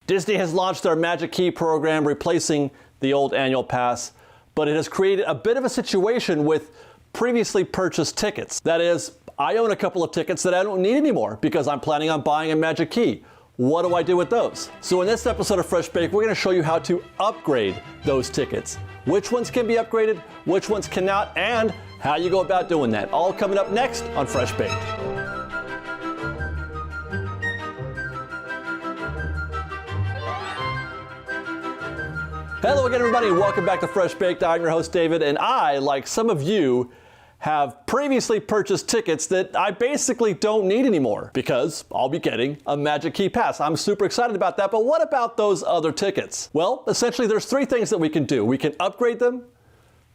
Disney has launched their Magic Key program, replacing the old annual pass, but it has created a bit of a situation with previously purchased tickets. That is, I own a couple of tickets that I don't need anymore because I'm planning on buying a Magic Key. What do I do with those? So in this episode of Fresh Baked, we're going to show you how to upgrade those tickets. Which ones can be upgraded, which ones cannot, and how you go about doing that. All coming up next on Fresh Baked. Hello again, everybody, and welcome back to Fresh Baked. I'm your host, David, and I, like some of you, have previously purchased tickets that I basically don't need anymore because I'll be getting a Magic Key pass. I'm super excited about that, but what about those other tickets? Well, essentially there's three things that we can do. We can upgrade them,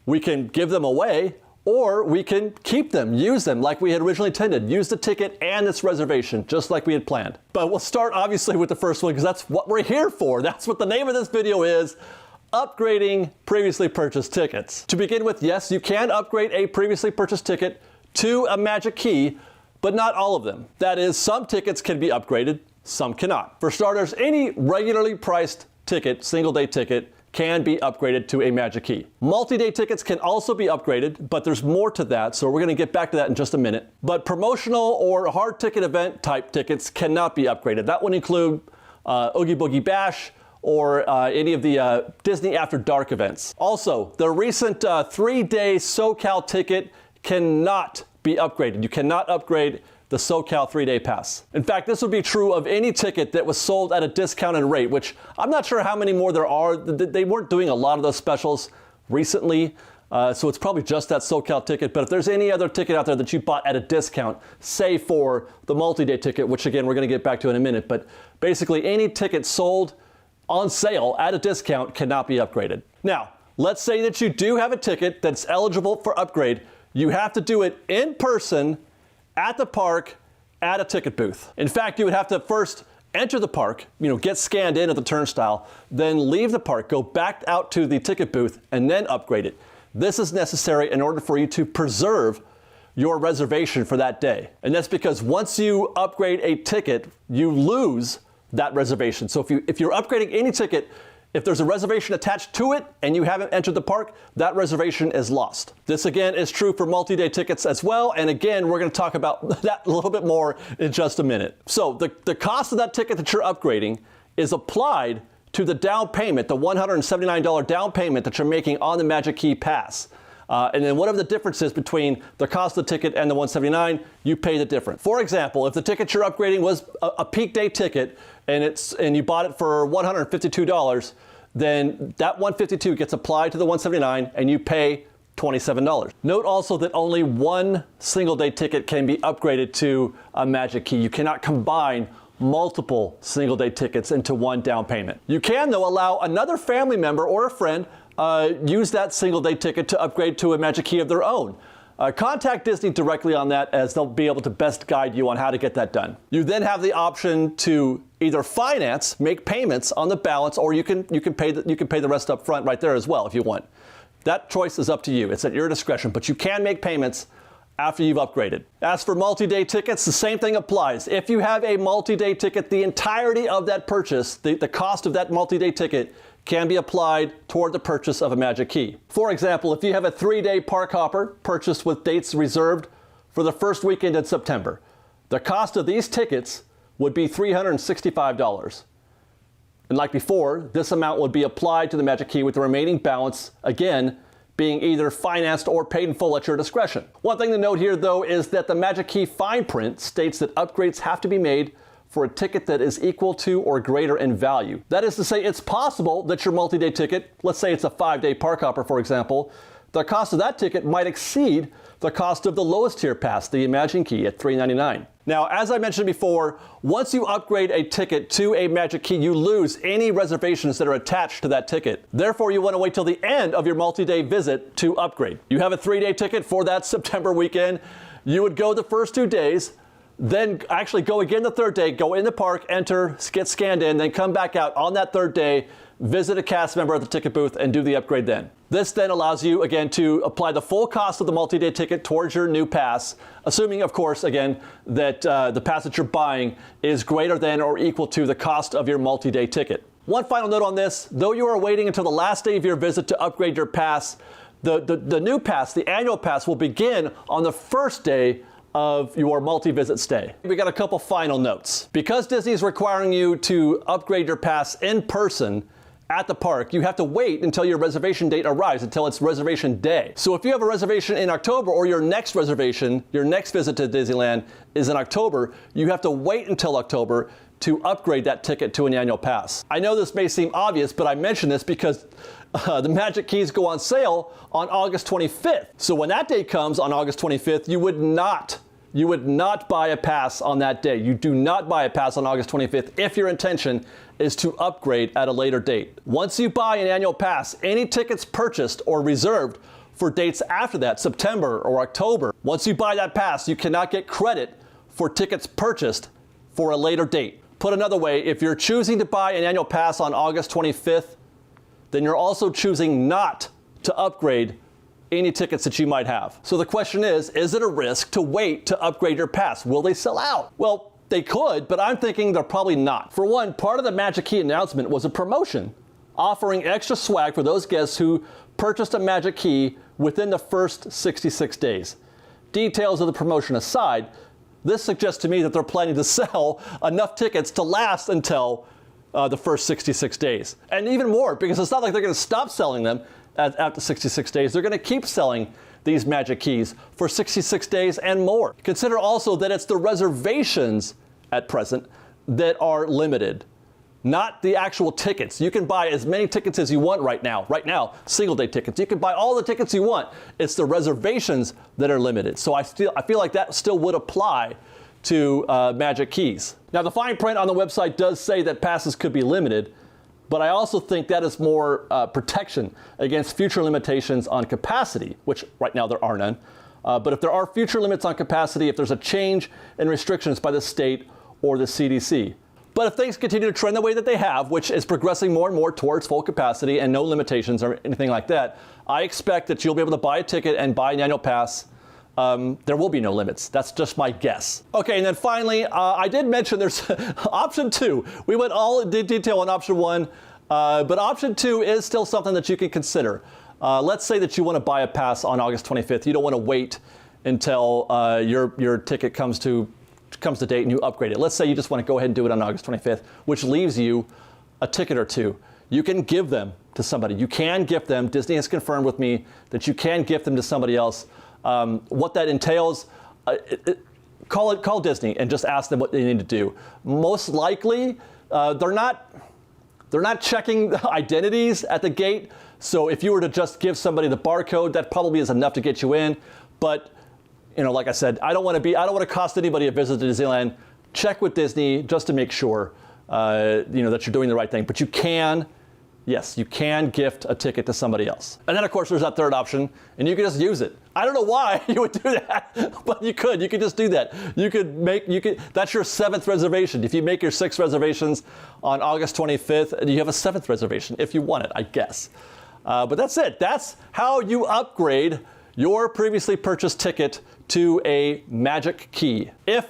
we can give them away, or we can keep them, use them like we had originally intended. Use the ticket and its reservation, just like we had planned. But we'll start obviously with the first one because that's what we're here for. That's what the name of this video is. Upgrading previously purchased tickets. To begin with, yes, you can upgrade a previously purchased ticket to a Magic Key, but not all of them. That is, some tickets can be upgraded, some cannot. For starters, any regularly priced ticket, single day ticket, can be upgraded to a Magic Key. Multi-day tickets can also be upgraded, but there's more to that, so we're gonna get back to that in just a minute. But promotional or hard ticket event type tickets cannot be upgraded. That would include Oogie Boogie Bash, or any of the Disney After Dark events. Also, the recent 3-day SoCal ticket cannot be upgraded. You cannot upgrade the SoCal 3-day pass. In fact, this would be true of any ticket that was sold at a discounted rate, which I'm not sure how many more there are. They weren't doing a lot of those specials recently, so it's probably just that SoCal ticket. But if there's any other ticket out there that you bought at a discount, say for the multi-day ticket, which again, we're gonna get back to in a minute, but basically any ticket sold on sale at a discount cannot be upgraded. Now, let's say that you do have a ticket that's eligible for upgrade. You have to do it in person at the park at a ticket booth. In fact, you would have to first enter the park, get scanned in at the turnstile, then leave the park, go back out to the ticket booth, and then upgrade it. This is necessary in order for you to preserve your reservation for that day. And that's because once you upgrade a ticket, you lose that reservation. So if you're upgrading any ticket, if there's a reservation attached to it and you haven't entered the park, that reservation is lost. This again is true for multi-day tickets as well. And again, we're going to talk about that a little bit more in just a minute. So the cost of that ticket that you're upgrading is applied to the down payment, the $179 down payment that you're making on the Magic Key pass. And then whatever the difference is between the cost of the ticket and the $179, you pay the difference. For example, if the ticket you're upgrading was a peak day ticket and you bought it for $152, then that $152 gets applied to the $179 and you pay $27. Note also that only one single day ticket can be upgraded to a Magic Key. You cannot combine multiple single day tickets into one down payment. You can, though, allow another family member or a friend use that single day ticket to upgrade to a Magic Key of their own. Contact Disney directly on that, as they'll be able to best guide you on how to get that done. You then have the option to either finance, make payments on the balance, or you can pay the rest up front right there as well if you want. That choice is up to you. It's at your discretion, but you can make payments after you've upgraded. As for multi-day tickets, the same thing applies. If you have a multi-day ticket, the entirety of that purchase, the cost of that multi-day ticket, can be applied toward the purchase of a Magic Key. For example, if you have a 3-day park hopper purchased with dates reserved for the first weekend in September, the cost of these tickets would be $365. And like before, this amount would be applied to the Magic Key with the remaining balance, again, being either financed or paid in full at your discretion. One thing to note here, though, is that the Magic Key fine print states that upgrades have to be made for a ticket that is equal to or greater in value. That is to say, it's possible that your multi-day ticket, let's say it's a 5-day park hopper, for example, the cost of that ticket might exceed the cost of the lowest tier pass, the Imagine Key, at $399. Now, as I mentioned before, once you upgrade a ticket to a Magic Key, you lose any reservations that are attached to that ticket. Therefore, you want to wait till the end of your multi-day visit to upgrade. You have a 3-day ticket for that September weekend. You would go the first 2 days. then actually go again the third day, go in the park, enter, get scanned in, then come back out on that third day, visit a cast member at the ticket booth, and do the upgrade then. This then allows you, again, to apply the full cost of the multi-day ticket towards your new pass, assuming, of course, again, that the pass that you're buying is greater than or equal to the cost of your multi-day ticket. One final note on this, though you are waiting until the last day of your visit to upgrade your pass, the new pass, the annual pass, will begin on the first day of your multi-visit stay. We got a couple final notes. Because Disney is requiring you to upgrade your pass in person at the park, you have to wait until your reservation date arrives, until it's reservation day. So if you have a reservation in October, or your next reservation, your next visit to Disneyland is in October, you have to wait until October to upgrade that ticket to an annual pass. I know this may seem obvious, but I mention this because the Magic Keys go on sale on August 25th. So when that day comes on August 25th, you would not buy a pass on that day. You do not buy a pass on August 25th if your intention is to upgrade at a later date. Once you buy an annual pass, any tickets purchased or reserved for dates after that, September or October, once you buy that pass, you cannot get credit for tickets purchased for a later date. Put another way, if you're choosing to buy an annual pass on August 25th, then you're also choosing not to upgrade any tickets that you might have. So the question is it a risk to wait to upgrade your pass? Will they sell out? Well, they could, but I'm thinking they're probably not. For one, part of the Magic Key announcement was a promotion offering extra swag for those guests who purchased a Magic Key within the first 66 days. Details of the promotion aside, this suggests to me that they're planning to sell enough tickets to last until the first 66 days. And even more, because it's not like they're going to stop selling them after 66 days. They're going to keep selling these Magic Keys for 66 days and more. Consider also that it's the reservations at present that are limited, not the actual tickets. You can buy as many tickets as you want right now. Right now, single day tickets. You can buy all the tickets you want. It's the reservations that are limited. So I feel like that still would apply to Magic Keys. Now, the fine print on the website does say that passes could be limited, but I also think that is more protection against future limitations on capacity, which right now there are none. But if there are future limits on capacity, if there's a change in restrictions by the state or the CDC. But if things continue to trend the way that they have, which is progressing more and more towards full capacity and no limitations or anything like that, I expect that you'll be able to buy a ticket and buy an annual pass. There will be no limits. That's just my guess. Okay, and then finally, I did mention there's option 2. We went all in detail on option 1, but option 2 is still something that you can consider. Let's say that you want to buy a pass on August 25th. You don't want to wait until your ticket comes to date and you upgrade it. Let's say you just want to go ahead and do it on August 25th, which leaves you a ticket or two. You can give them to somebody. You can gift them. Disney has confirmed with me that you can gift them to somebody else. What that entails, call Disney and just ask them what they need to do. Most likely, they're not checking identities at the gate. So if you were to just give somebody the barcode, that probably is enough to get you in. But like I said, I don't want to cost anybody a visit to Disneyland. Check with Disney just to make sure that you're doing the right thing. But you can. Yes, you can gift a ticket to somebody else. And then, of course, there's that third option, and you can just use it. I don't know why you would do that, but you could. You could just do that. That's your 7th reservation. If you make your 6 reservations on August 25th, you have a 7th reservation if you want it, I guess. But that's it. That's how you upgrade your previously purchased ticket to a Magic Key. If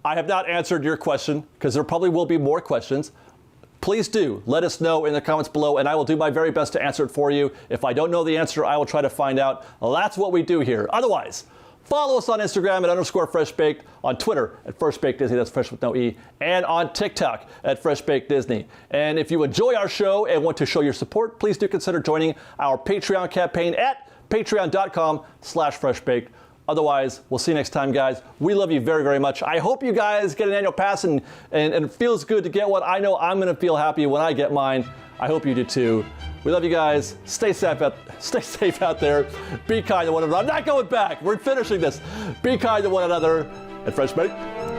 I have not answered your question, because there probably will be more questions, please do let us know in the comments below, and I will do my very best to answer it for you. If I don't know the answer, I will try to find out. Well, that's what we do here. Otherwise, follow us on Instagram at _FreshBaked, on Twitter at FreshBaked Disney, that's fresh with no E, and on TikTok at FreshBaked Disney. And if you enjoy our show and want to show your support, please do consider joining our Patreon campaign at patreon.com/FreshBaked. Otherwise, we'll see you next time, guys. We love you very, very much. I hope you guys get an annual pass and it feels good to get one. I know I'm going to feel happy when I get mine. I hope you do too. We love you guys. Stay safe out there. Be kind to one another. I'm not going back. We're finishing this. Be kind to one another. And FreshBaked.